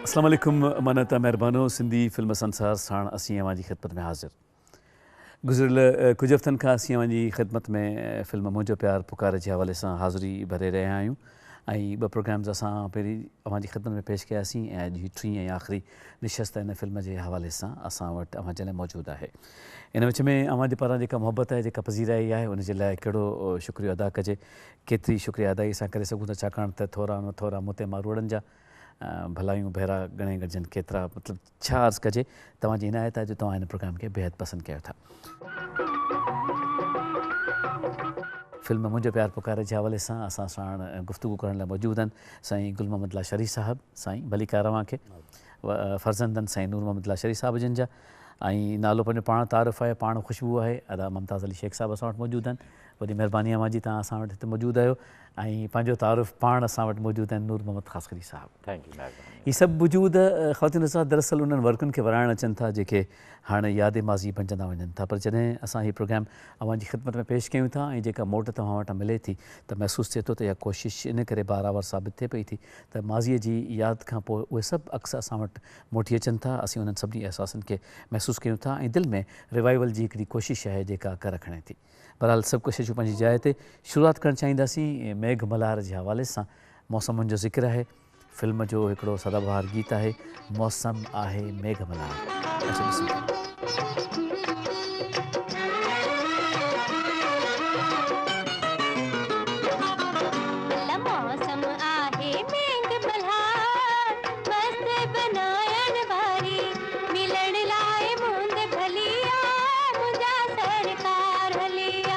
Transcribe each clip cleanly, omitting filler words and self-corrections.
अस्सलाम वालेकुम मनता मेहरबानो सिंधी फिल्म संसार साण असीं अवां जी ख़िदमत में हाज़िर गुज़िरियल कुझु हफ़्तनि खां असीं अवां जी ख़िदमत में फिल्म मुंहिंजो प्यार पुकार जे हवाले सां हाज़िरी भरे रहिया आहियूं ऐं ॿ प्रोग्राम्स असां पहिरीं अवां जी ख़िदमत में पेश कयासीं ऐं अॼु ही टीं ऐं आख़िरी निशस्त इन फिल्म जे हवाले सां असां वटि अवां जे लाइ मौजूदु आहे। इन विच में अवां जे पारां जेका मोहबत आहे जेका पज़ीराई आहे उन जे लाइ कहिड़ो शुक्रिया अदा कजे, केतिरी शुक्रिया अदाई असां करे सघूं था छाकाणि त थोरा न थोरा मुते मारूड़नि जा भलायूं भेरा घणे गॾिजनि केतिरा मतिलबु छा अर्ज़ु कजे तव्हांजी इनायत आहे जो तव्हां हिन प्रोग्राम खे बेहदि पसंदि कयो था। फिल्म मुंहिंजो प्यार पुकार जे हवाले सां असां साण गुफ़्तगू करण लाइ मौजूदु आहिनि साईं गुल मोहम्मद लाशरी साहिबु, साईं भली कार खे फर्ज़ंदनि साईं नूर मोहम्मद लाशरी साहिब जिन जा ऐं नालो पंहिंजो पाण तारीफ़ आहे, पाण ख़ुशबू आहे, अदा मुमताज़ अली शेख साहिबु असां वटि मौजूदु आहिनि। वॾी महिरबानी अवां जी तव्हां असां वटि हिते मौजूदु आहियो ऐं पंहिंजो तारीफ़ पाण असां वटि मौजूदु आहिनि नूर मोहम्मद ख़ासकरी साहिबु। थैंक यू महिरबानी। ही सभु वजूद ख़वातीन सां दरअसल उन्हनि वर्कनि खे वराइण अचनि था जेके हाणे यादि माज़ी बणजंदा वञनि था, पर जॾहिं असां हीउ प्रोग्राम अवां जी ख़िदमत में पेश कयूं था ऐं जेका मोट तव्हां वटां मिले थी त महसूसु थिए थो त इहा कोशिशि इन करे बाराबर साबित थिए पई थी त माज़ीअ जी यादि खां पोइ उहे सभु अक्स असां वटि मोटी अचनि था, असीं उन्हनि सभिनी अहसासनि खे महसूसु कयूं था ऐं दिलि में रिवाइवल जी हिकिड़ी कोशिशि आहे जेका कर खणे थी। बहरहाल सभु कोशिशूं पंहिंजी जाइ ते शुरूआति करणु चाहींदासीं मेघ मल्हार जे हवाले सां। मौसमुनि जो ज़िक्र आहे, फिल्म जो हिकिड़ो सदाबहार गीत आहे मौसम आहे मेघ मल्हार। सरकार हलिया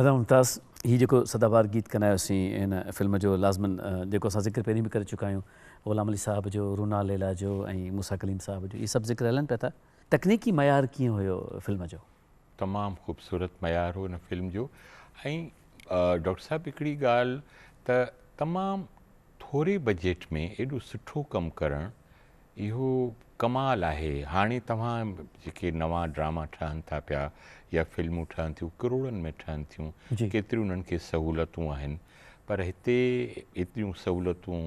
अदा मुमताज़, हीउ जेको सदाबहार गीत कंदा आहियोसीं हिन फिल्म जो लाज़मन जेको असां ज़िक्र पहिरीं बि करे चुका आहियूं, ग़ुलाम अली साहब जो, रूना लैला जो ऐं मूसा कलीम साहब जो, इहे सभु ज़िक्र हलनि पिया था। तकनीकी मयार कीअं हुयो फिल्म जो? तमामु ख़ूबसूरत मयार हो हिन फिल्म जो। ऐं डॉक्टर साहिबु हिकिड़ी ॻाल्हि त तमामु थोरे बजट में एॾो सुठो कमु करणु इहो कमाल आहे। हाणे तव्हां जेके नवां ड्रामा ठहनि था पिया या फिल्मूं ठहनि थियूं, करोड़नि में ठहनि थियूं, केतिरियूं उन्हनि खे सहूलियतूं आहिनि, पर हिते एतिरियूं सहूलियतूं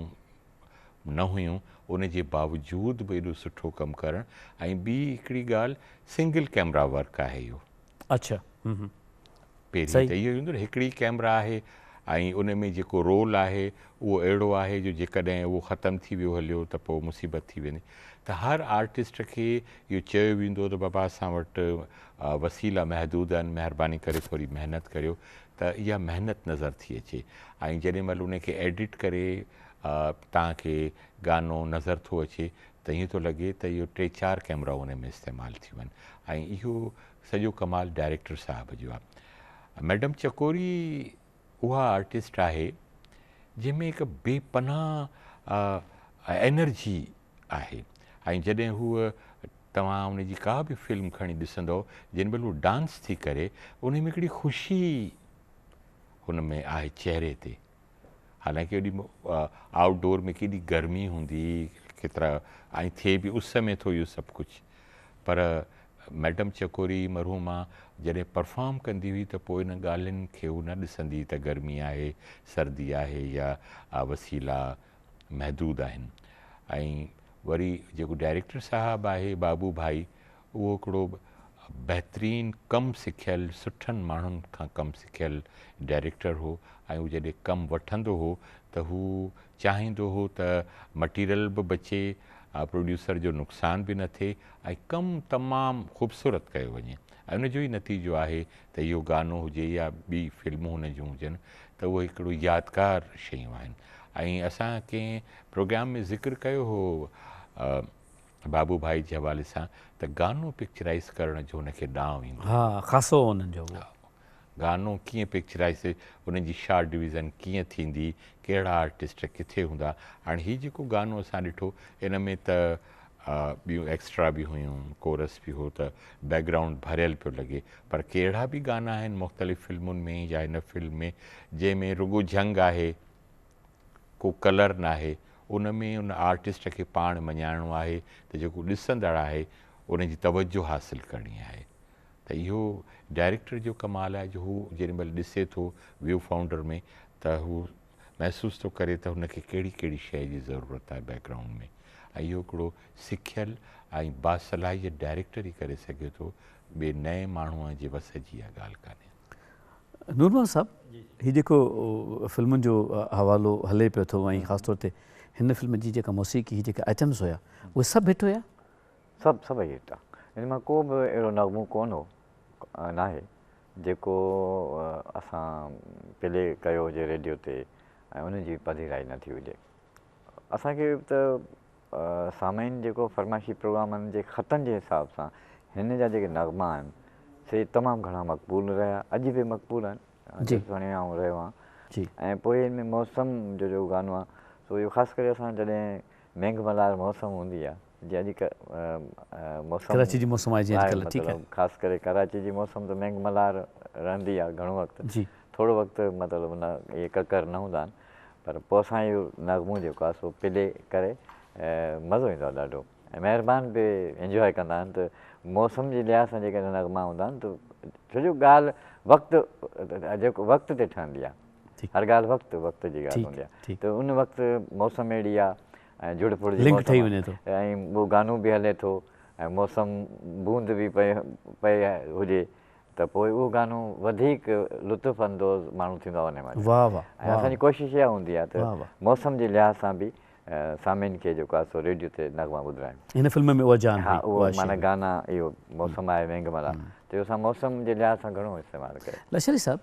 न हुयूं, उन जे बावजूद बि एॾो सुठो कमु करणु। ऐं ॿी हिकिड़ी ॻाल्हि, सिंगल कैमरा वर्क आहे इहो। अच्छा, पहिरीं त इहो ई हूंदो न, हिकिड़ी कैमरा आहे ऐं उन में जेको रोल आहे उहो अहिड़ो आहे जो जेकॾहिं उहो ख़तमु थी वियो हलियो त पोइ मुसीबत थी वेंदी। त हर आर्टिस्ट खे इहो चयो वेंदो त बाबा असां वटि वसीला महदूद आहिनि, महिरबानी करे थोरी महिनत करियो, त इहा महिनत नज़र थी अचे। ऐं जेॾी महिल उनखे एडिट करे तव्हांखे गानो नज़र थो अचे त ईअं थो लॻे त इहो 3-4 कैमरा उन में इस्तेमालु थियूं आहिनि। ऐं इहो सॼो कमाल डायरेक्टर साहब जो आहे। मैडम चकोरी उहा आर्टिस्ट आहे जंहिंमें हिकु बेपनाह एनर्जी आहे। ऐं जॾहिं हूअ तव्हां उनजी का बि फिल्म खणी ॾिसंदव, जंहिं महिल उहो डांस थी करे, उन में हिकिड़ी ख़ुशी हुन में आहे चहिरे ते। हालांकि ओॾी आउटडोर में केॾी गर्मी हूंदी, केतिरा ऐं थिए बि उस में थो इहो सभु कुझु, पर मैडम चकोरी मरहूमा जॾहिं परफॉर्म कंदी हुई त पोइ इन ॻाल्हियुनि खे हू न ॾिसंदी त गर्मी आहे, सर्दी आहे या वसीला महदूद आहिनि। ऐं वरी जेको डायरेक्टर साहबु आहे बाबू भाई, उहो हिकिड़ो बहितरीनु कमु सिखियलु, सुठनि माण्हुनि खां कमु सिखियलु डायरेक्टर हो। ऐं हू जॾहिं कमु वठंदो हो त हू चाहींदो हो त मटीरियल बि बचे, प्रोड्यूसर जो नुक़सान बि न थिए, ऐं कमु तमामु ख़ूबसूरत कयो वञे। ऐं उनजो ई नतीजो आहे त इहो गानो हुजे या ॿी फिल्मूं हुन जूं हुजनि, त उहो हिकिड़ो यादगार शयूं आहिनि। ऐं असां कंहिं प्रोग्राम में ज़िक्र कयो हो बाबू भाई जे हवाले सां त गानो पिक्चराइज़ करण जो हुनखे ॾांहुं ईंदो। हा, ख़ासो उन्हनि जो गानो कीअं पिक्चराइज़, उनजी शार्ट डिवीज़न कीअं थींदी, कहिड़ा आर्टिस्ट किथे हूंदा। हाणे हीउ जेको गानो असां ॾिठो, इन में त ॿियूं एक्स्ट्रा बि हुयूं, कोरस बि हो, त बैकग्राउंड भरियल पियो लॻे। पर कहिड़ा बि गाना आहिनि मुख़्तलिफ़ फिल्मुनि में या हिन फिल्म में जंहिंमें रुॻो जंग आहे, को कलर न आहे, उन में उन आर्टिस्ट खे पाण मञाइणो आहे त जेको ॾिसंदड़ आहे उनजी तवजो हासिलु करणी आहे। त इहो डायरेक्टर जो कमाल आहे जो हू जेॾी महिल ॾिसे थो व्यू फाउंडर में त हू महसूसु थो करे त हुनखे कहिड़ी कहिड़ी शइ जी ज़रूरत आहे बैकग्राउंड में। ऐं इहो हिकिड़ो सिखियलु ऐं बासलाहियत डायरेक्टर ई करे सघे थो, ॿिए नए माण्हूअ जे वस जी इहा ॻाल्हि कान्हे। नूरमल साहब, हीउ जेको फिल्मुनि जो हवालो हले पियो थो, ऐं ख़ासि तौर ते हिन फिल्म जी जेका मौसीक़ी, जेके आइटम्स हुया, उहे सभु हिट हुया? सभु हिट आहे। हिन मां को बि अहिड़ो नगमो कोन हो नाहे जेको असां प्ले कयो हुजे रेडियो ते ऐं उनजी पधिराई न थी हुजे। असांखे त सामाइन जेको फरमाइशी प्रोग्रामनि जे ख़तनि जे हिसाब सां हिन जा जेके नगमा आहिनि से तमामु घणा मक़बूल रहिया, अॼु बि मक़बूल आहिनि, सुणिया ऐं रहियो आहे। ऐं पोइ हिन में मौसम जो जेको गानो आहे सो इहो ख़ासि करे असां जॾहिं मेंघमल्हार मौसम हूंदी आहे, जीअं मौसम कराची जी मौसम आहे, मतिलबु ख़ासि करे कराची जी मौसम त मेंघमल्हार रहंदी आहे घणो वक़्तु, थोरो वक़्तु मतिलबु उन इहे ककर न हूंदा आहिनि, पर पोइ असां इहो नगमो जेको आहे सो प्ले करे मज़ो ईंदो आहे ॾाढो। ऐं महिरबान बि इंजॉय कंदा आहिनि। त मौसम जे लिहाज़ सां जेके नगमा हूंदा आहिनि त छोजो ॻाल्हि वक़्तु जेको वक़्त ते ठहंदी आहे, हर ॻाल्हि वक़्त जी ॻाल्हि हूंदी आहे। त उन वक़्तु मौसम अहिड़ी आहे ऐं जुड़ फुड़ जी ऐं उहो गानो बि हले थो ऐं मौसम बूंद बि पए हुजे त पोइ उहो गानो वधीक लुत्फ़ अंदोज़ माण्हू थींदो आहे उन में। ऐं असांजी कोशिशि इहा हूंदी आहे त मौसम जे लिहाज़ सां बि सामिन खे जेको आहे सो रेडियो ते नगमा ॿुधाइनि। हिन फिल्म में उहा जान, हा, उहो माना गाना इहो मौसम आहे मेंघमल्हार, त इहो असां मौसम जे लिहाज़ सां घणो इस्तेमालु कयो। लश्करी साहब,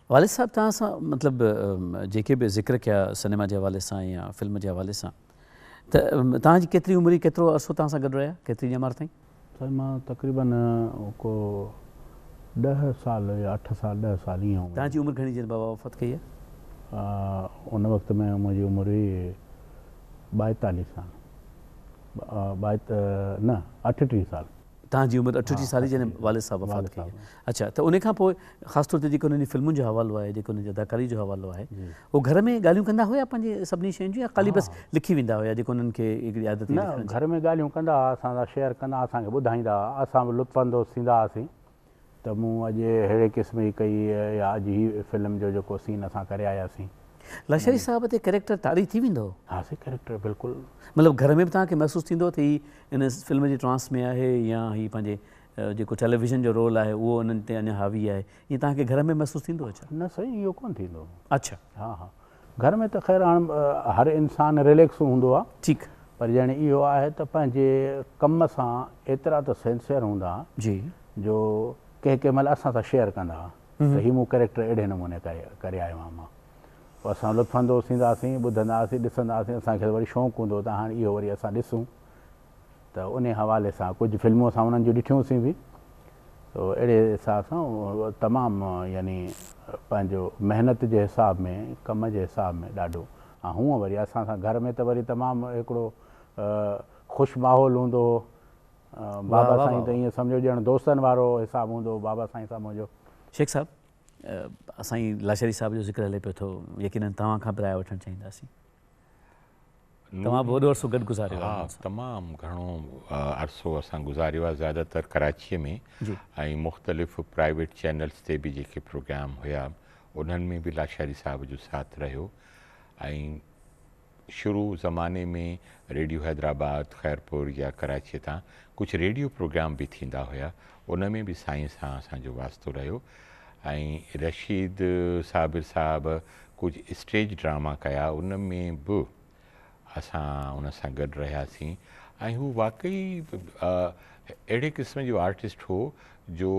वालिद साहब तव्हां सां मतिलबु जेके बि ज़िक्र कया सिनेमा जे हवाले सां या फिल्म जे हवाले सां, त तव्हांजी केतिरी उमिरि, केतिरो अरसो तव्हां सां गॾु रहिया, केतिरी ॼमार ताईं? साईं मां तक़रीबन को 10 साल या 8 साल 10 साल ईअं तव्हांजी उमिरि घणी जॾहिं बाबा वफ़ात कई आहे? उन वक़्त में मुंहिंजी उमिरि हुई 42 साल, न 38 साल। तव्हांजी उमिरि 38 साल जॾहिं वालिद साहब वफ़ात कई। अच्छा, त उन खां पोइ ख़ासि तौर ते जेको उन्हनि जी फिल्मुनि जो हवालो आहे, जेको उन्हनि जी अदाकारी जो हवालो आहे, उहो घर में ॻाल्हियूं कंदा हुया पंहिंजे सभिनी शयुनि जूं, या ख़ाली बसि लिखी वेंदा हुया जेको उन्हनि खे हिकिड़ी आदत? न, घर में ॻाल्हियूं कंदा हुआ, असां सां शेयर कंदा, असांखे ॿुधाईंदा हुआ, असां बि लुत्फ़अंदोज़ थींदा हुआसीं त मूं अॼु अहिड़े क़िस्म जी कई, या अॼु ही फिल्म जो जेको सीन असां करे आयासीं। लाशारी साहब ते कैरेक्टर तारीफ़ थी वेंदो? हा से कैरेक्टर बिल्कुलु, मतिलबु घर में बि तव्हांखे महसूसु थींदो त हीअ इन फिल्म जी ट्रांस में आहे, या हीअ पंहिंजे जेको टेलीविज़न जो रोल आहे उहो उन्हनि ते अञा हावी आहे, ईअं तव्हांखे घर में महसूसु थींदो? अच्छा, न सही इहो कोन्ह थींदो। अच्छा, हा हा, घर में त ख़ैर हाणे हर इंसानु रिलैक्स हूंदो आहे, ठीकु, पर ॼण इहो आहे त पंहिंजे कम सां एतिरा त सिंसियर हूंदा जी, जो कंहिं महिल असां सां शेयर कंदा त हीअ मूं कैरेक्टर अहिड़े नमूने करे आयो आहियां मां। पोइ असां लुत्फ़अंदोज़ थींदासीं, ॿुधंदा हुआसीं, ॾिसंदा हुआसीं, असांखे वरी शौक़ु हूंदो त हाणे इहो वरी असां ॾिसूं, त उन हवाले सां कुझु फिल्मूं असां उन्हनि जूं ॾिठियूंसीं बि, त अहिड़े हिसाब सां तमामु यानी पंहिंजो महिनत जे हिसाब में, कम जे हिसाब में ॾाढो। हा, हूअं वरी असां सां घर में त वरी तमामु हिकिड़ो ख़ुशि माहौल हूंदो हो। बाबा साईं त ईअं सम्झो ॼण दोस्तनि वारो हिसाबु हूंदो हो बाबा साईं सां मुंहिंजो। शेख साहब, असांजी लाशारी साहब जो ज़िक्र हले पियो थो, यकीनन तव्हां खां बि राय वठणु चाहींदासीं। तव्हां बि वॾो अरसो गॾु गुज़ारियो आहे? हा, तमामु घणो अरसो असां गुज़ारियो आहे, ज़्यादातर कराचीअ में, ऐं मुख़्तलिफ़ प्राइवेट चैनल्स ते बि जेके प्रोग्राम हुया उन्हनि में बि लाशारी साहब जो साथ रहियो। ऐं शुरू ज़माने में रेडियो हैदराबाद, खैरपुर या कराची तां कुझु रेडियो प्रोग्राम बि थींदा हुया, उन में बि साईं सां असांजो वास्तो रहियो। ऐं रशीद साबिर साहब कुझु स्टेज ड्रामा कया, उन में बि असां उन सां गॾु रहियासीं। ऐं हू वाक़ई अहिड़े क़िस्म जो आर्टिस्ट हो जो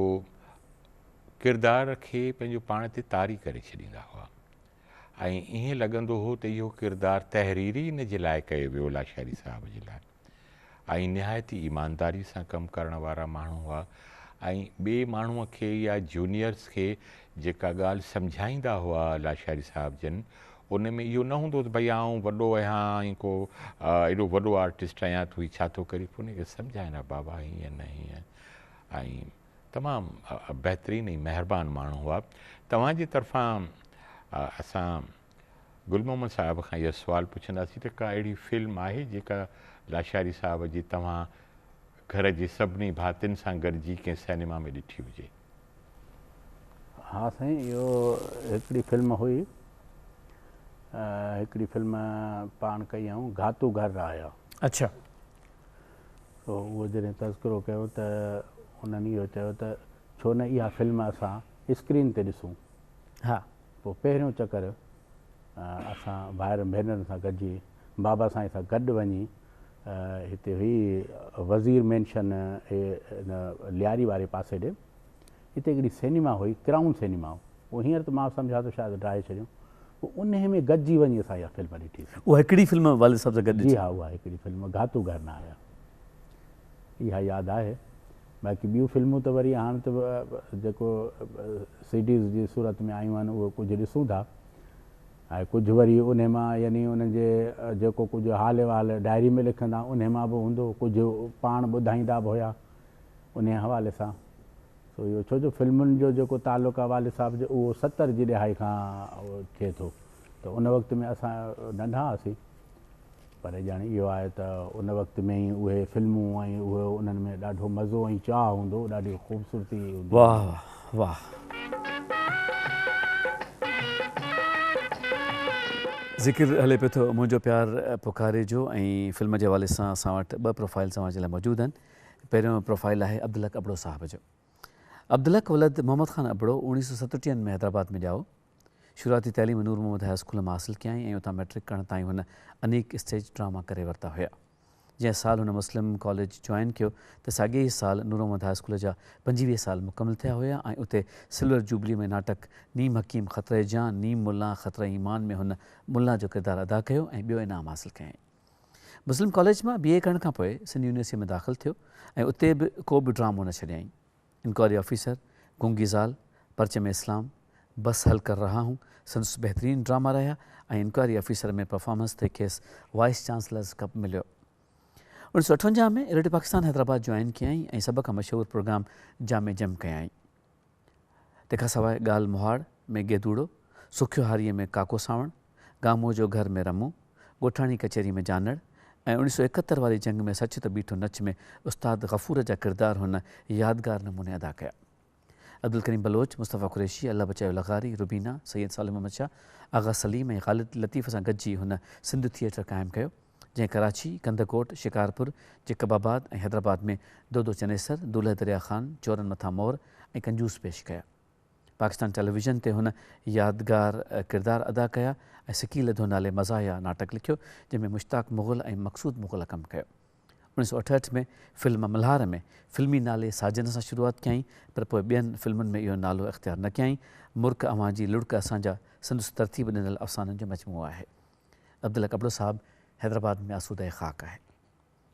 किरदार खे पंहिंजो पाण ते तारी करे छॾींदा हुआ, ऐं ईअं लॻंदो हो त इहो किरदारु तहरीरी इन जे लाइ कयो वियो लाशारी साहब जे लाइ। ऐं निहायत ई ईमानदारी सां कमु करण वारा माण्हू हुआ, ऐं ॿिए माण्हूअ खे या जूनियर्स खे जेका ॻाल्हि सम्झाईंदा हुआ लाशारी साहब जन, उन में इहो न हूंदो त भई आउं वॾो आहियां, ऐं को एॾो वॾो आर्टिस्ट आहियां, तूं हीउ छा थो करी, पोइ उनखे सम्झाए न बाबा हीअं न हीअं। ऐं तमामु बहितरीनु ऐं महिरबानी माण्हू हुआ। तव्हांजे तरफ़ां असां गुल मोहम्मद साहब खां इहो सुवालु पुछंदासीं त का अहिड़ी फिल्म आहे जेका लाशारी साहब जी तव्हां घर जे सभिनी भातियुनि सां गॾिजी कंहिं सिनेमा में ॾिठी हुजे? हा साईं, इहो हिकिड़ी फिल्म हुई, हिकिड़ी फिल्म पाण कई आहियूं, घातू घर आया। अच्छा, तो उहो जॾहिं तज़किरो कयो त उन्हनि इहो चयो त छो न इहा फिल्म असां स्क्रीन ते ॾिसूं। हा, पोइ पहिरियों चकर असां भाइर भेनरुनि सां गॾिजी बाबा साईं सां गॾु वञी हिते हुई वज़ीर मैंशन लियारी वारे पासे ॾे, हिते हिकिड़ी सिनेमा हुई, क्राउन सिनेमा। उहो हींअर त मां सम्झा थो शायदि ठाहे छॾियूं, पोइ उन में गॾिजी वञी असां इहा फिल्म ॾिठीसीं। उहा हिकिड़ी फिल्म वालिद साहब सां गॾु? जी हा, उहा हिकिड़ी फिल्म घातू घर न आया, इहा यादि आहे। बाक़ी ॿियूं फिल्मूं त वरी हाणे त जेको सीडीज़ जी सूरत में आयूं आहिनि उहो कुझु ॾिसूं था, ऐं कुझु वरी उन मां यानी उन्हनि जे जेको कुझु हाल अहिवाल डायरी में लिखंदा उन मां बि हूंदो, कुझु पाण ॿुधाईंदा बि हुया उन हवाले सां। सो इहो छो जो फिल्मुनि जो जेको तालुक़ु आहे वालिद साहब जो उहो 70 जी ॾहाई खां थिए थो, त उन वक़्त में असां नंढा हुआसीं, पर ॼण इहो आहे त उन वक़्त में ई उहे फिल्मूं ऐं उहे उन्हनि में ॾाढो मज़ो ऐं चाह हूंदो, ॾाढी ख़ूबसूरती हूंदी। वाह वाह, ज़िक्र हले पियो थो मुंहिंजो प्यार पुकारे जो, ऐं फिल्म जे हवाले सां असां वटि ॿ प्रोफाइल तव्हांजे लाइ मौजूदु आहिनि। पहिरियों प्रोफाइल आहे अब्दुलक अबड़ो साहब जो। अब्दुलक वलद मोहम्मद ख़ान अबड़ो 1967 में हैदराबाद में ॼाओ। शुरूआती तइलीम नूर मोहम्मद हाई स्कूल में हासिलु कयईं, ऐं उतां मैट्रिक करण ताईं हुन अनेक स्टेज ड्रामा करे वरिता हुया। जंहिं साल हुन मुस्लिम कॉलेज जॉइन कयो त साॻिए ई साल नूर मोहम्मद हाई स्कूल जा 25 साल मुकमिल थिया हुया, ऐं उते सिल्वर जुबली में नाटक नीम हकीम ख़तरे जान, नीम मुल्ला ख़तरे ईमान में हुन मुल्ला जो किरदारु अदा कयो ऐं ॿियो इनाम हासिलु कयईं। मुस्लिम कॉलेज मां BA करण खां पोइ सिंध यूनिवर्सिटी में दाख़िलु थियो, ऐं उते बि को बि ड्रामो न छॾियईं। इंक्वायरी ऑफिसर, गूंगी ज़ाल, परचम इस्लाम, बस हल कर रहा हूँ संदसि बहितरीन ड्रामा रहा ऐं इंक्वायरी ऑफिसर में परफॉर्मेंस ते खेसि वाइस चांसलर्स कप मिलियो। 1958 में रेडियो पाकिस्तान हैदराबाद ज्वाइन कयई ऐं सभ खां मशहूरु प्रोग्राम जामे जम कयई। तंहिंखां सवाइ ॻाल्हि मुहाड़ में गेदूड़ो, सुखियो हारीअ में काको सावण, गामो जो घर में रमू, ॻोठाणी कचहरी में जानड़ ऐं 1971 वारी जंग में सच त बीठो नच में उस्ताद गफ़ूर जा किरदार हुन यादगार नमूने अदा कया। अब्दुल करीम बलोच, मुस्तफ़ा कुरैशी, अल्लाह बचायो लग़ारी, रुबीना, सैयद सालिम अहमद शाह, आगा सलीम ऐं ख़ालिद लतीफ़ सां गॾिजी हुन सिंध थिएटर क़ाइमु कयो, जंहिं कराची, कंदकोट, शिकारपुर, जैकबाबाद ऐं हैदराबाद में दो चनेसर, दुल्ह दरिया ख़ान, चोरनि मथां मोर ऐं कंजूस पेश कया। पाकिस्तान टेलीविज़न ते हुन यादगार किरदार अदा कया ऐं सिकील धो नाले मज़ाहिया नाटक लिखियो, जंहिंमें मुश्ताक मुग़ल ऐं मक़सूद मुग़ल कमु कयो। 1968 में फिल्म मल्हार में फिल्मी नाले साजन सां शुरूआति कयईं, पर पोइ ॿियनि फिल्मुनि में इहो नालो इख़्तियार न कयईं। मुर्क अवां जी लुड़क असांजा संदसि तरतीब ॾिनल अफ़साननि जो मजमूओ आहे। अब्दुल्ला कपड़ो साहब हैदराबाद में आसूदह ख़ाक आहे।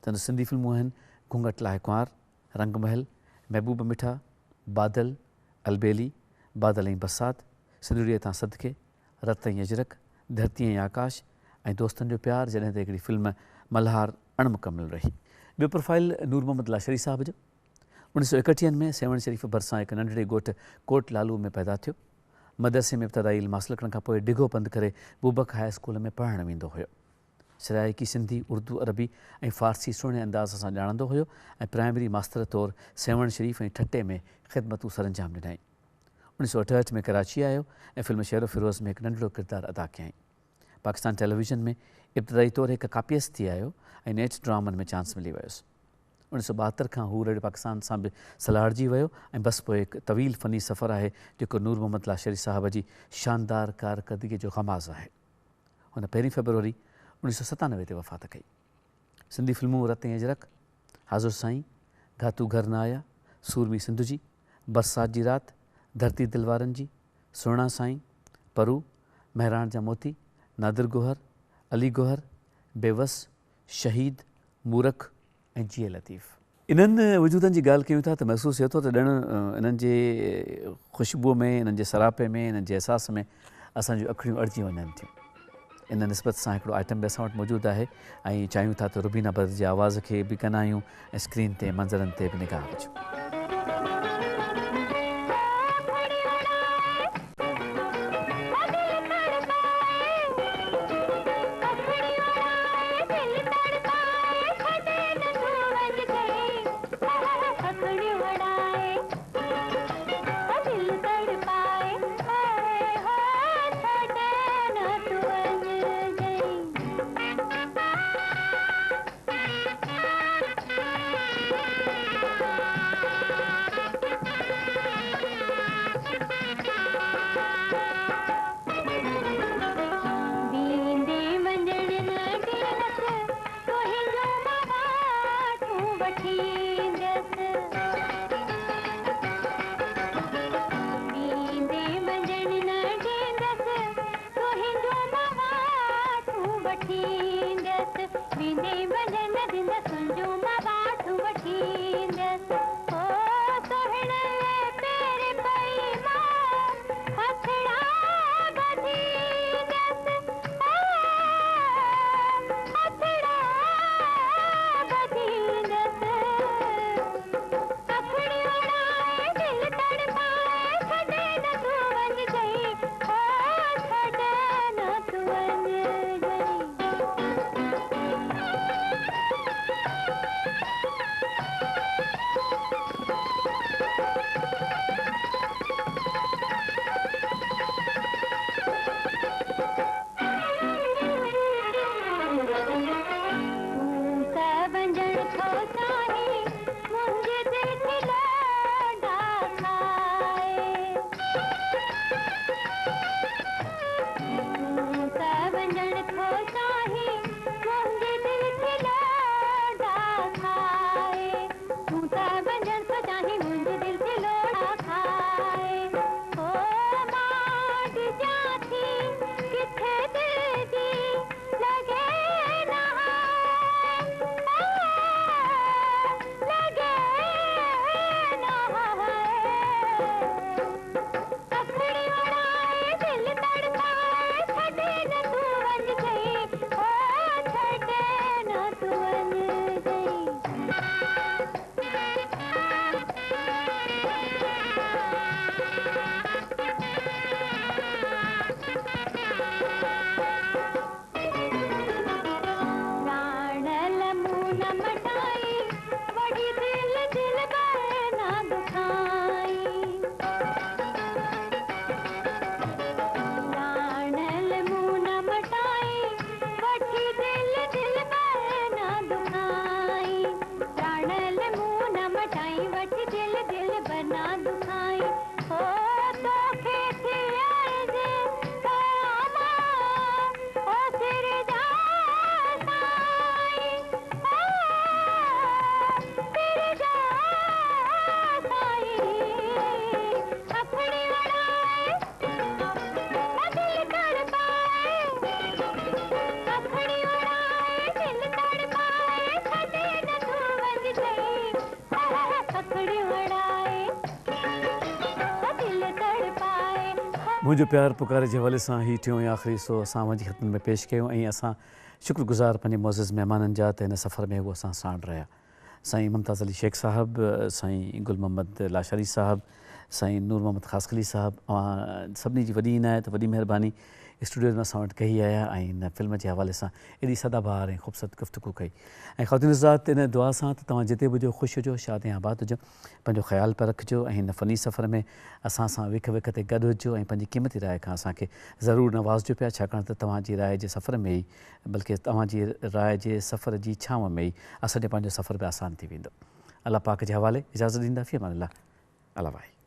संदसि सिंधी फिल्मूं आहिनि घूंघट लाहे कुंवार, रंगमहल, महबूब मिठा, बादल, अलबेली, बादल ऐं बरसात, सिंधड़ीअ तां सदके, रत ऐं अजरक, धरती ऐं आकाश ऐं दोस्तनि जो प्यार, जॾहिं त हिकिड़ी फिल्म मल्हार अणमुकमिल रही। ॿियो प्रोफाइल नूर मोहम्मद लाशरी साहब जो 1931 में सेवण शरीफ़ भरिसां हिकु नंढड़े ॻोठ कोट लालू में पैदा थियो। मदरसे में इब्तदाई इल्म हासिलु करण खां पोइ डिघो पंधु करे बूबक हाई स्कूल में पढ़णु वेंदो हुयो। सराइकी सिंधी, उर्दू, अरबी ऐं फ़ारसी सुहिणे अंदाज़ सां ॼाणंदो हुयो ऐं प्राइमरी मास्तर तौरु सेवण शरीफ़ ऐं ठटे में ख़िदमतूं सरंजाम ॾिनई। 1968 में कराची आयो ऐं फिल्म शेर फिरोज़ में हिकु नंढिड़ो किरदारु अदा कयईं। पाकिस्तान टेलीविज़न में इब्तदाई तौरु हिकु कापियस थी आयो ऐं नेट ड्रामनि में चांस मिली वियुसि। 1972 खां हू रेडियो पाकिस्तान सां बि सलाहड़जी वियो ऐं बसि पोइ हिकु तवील फ़नी सफ़रु आहे जेको नूर मोहम्मद लाशरी साहब जी शानदार कारकर्दगीअ जो ख़माज़ आहे। हुन 1 फरवरी 1997 ते वफ़ात कई। सिंधी फिल्मूं रत ऐं अजरक, हाज़ुर साईं, घातू घर न आया, सूरमी सिंध जी, बरसात जी राति, धरती दिलवारनि जी, सुहिणा साईं, परू, महराण जा मोती, नादिर गोहर, अली गोहर, बेवस, शहीद, मूरख ऐं जीअ लतीफ़। इन्हनि वजूदनि जी ॻाल्हि कयूं था त महसूसु थिए थो त ॼण इन्हनि जे ख़ुशबूअ में, इन्हनि जे सरापे में, इन्हनि जे अहसास में असांजूं अखियूं अड़िजी वञनि थियूं। इन निस्बत सां हिकिड़ो आइटम बि असां वटि मौजूदु आहे ऐं चाहियूं था त रुबीना बद्र जी आवाज़ खे बि कंदा आहियूं ऐं स्क्रीन ते मंज़रनि ते बि निगाह विझूं। मुंहिंजो प्यार पुकारे जे हवाले सां ही टियों ऐं आख़िरी हिसो असां जी ख़िदमत में पेश कयूं ऐं असां शुक्रगुज़ार पंहिंजे मुअज़्ज़िज़ महिमाननि जा त हिन सफ़र में उहे असां साण रहिया। साईं मुमताज़ अली शेख साहब, साईं गुल मोहम्मद लाशारी साहब, साईं नूर मोहम्मद ख़ासकली साहब, सभिनी जी वॾी इनायत वॾी महिरबानी स्टूडियो में असां वटि कई आया ऐं हिन फिल्म जे हवाले सां एॾी सदाबहार ऐं ख़ूबसूरत गुफ़्तगू कई। ऐं ख़ातिन हज़रात, इन दुआ सां त तव्हां जिते बि हुजो ख़ुशि हुजो, शाद ऐं आबाद हुजो, पंहिंजो ख़्यालु पिया रखिजो ऐं हिन फ़नी सफ़र में असां सां विख विख ते गॾु हुजो ऐं पंहिंजी क़ीमती राय खां असांखे ज़रूरु नवाज़िजो पिया, छाकाणि त तव्हांजी राय जे सफ़र में ई, बल्कि तव्हांजी राय जे सफ़र जी छांव में ई असांजो पंहिंजो सफ़र बि आसानु थी वेंदो। अलाह पाक जे हवाले इजाज़त ॾींदा, फ़ी अमान अल्लाह। अला वाहे।